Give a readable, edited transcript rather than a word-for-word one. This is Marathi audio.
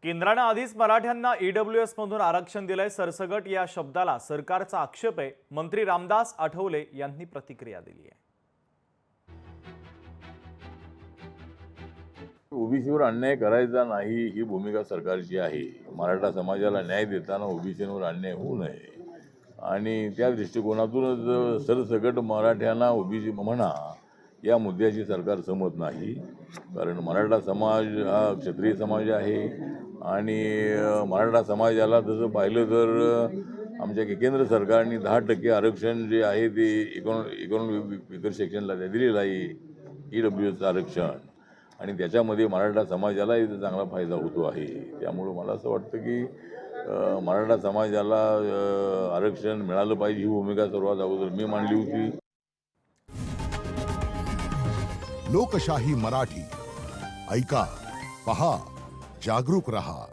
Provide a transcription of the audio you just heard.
केंद्राने आधीच मराठ्यांना ईडब्ल्यूएस मधून आरक्षण दिलंय सरसगट या शब्दाला सरकारचा आक्षेप आहे। मंत्री रामदास आठवले यांनी प्रतिक्रिया दिली आहे। ओबीसीवर अन्याय करायचा नाही ही भूमिका सरकारची आहे। मराठा समाजाला न्याय देताना ओबीसीवर अन्याय होऊ नये आणि त्या दृष्टिकोनातूनच सरसगट मराठ्यांना ओबीसी म्हणा या मुद्द्याची सरकार सहमत नाही। कारण मराठा समाज हा क्षत्रिय समाज आहे आणि मराठा समाजाला तसं पाहिलं तर आमच्या केंद्र सरकारने 10% आरक्षण जे आहे ते इकॉनॉमिक वीकर सेक्शनला दिलेलं आहे, ईडब्ल्यूएसचं आरक्षण, आणि त्याच्यामध्ये मराठा समाजाला इथे चांगला फायदा होतो आहे। त्यामुळे मला असं वाटतं की मराठा समाजाला आरक्षण मिळालं पाहिजे ही भूमिका सर्वात अगोदर मी मांडली होती। लोकशाही मराठी ऐका, पहा, जागरूक रहा।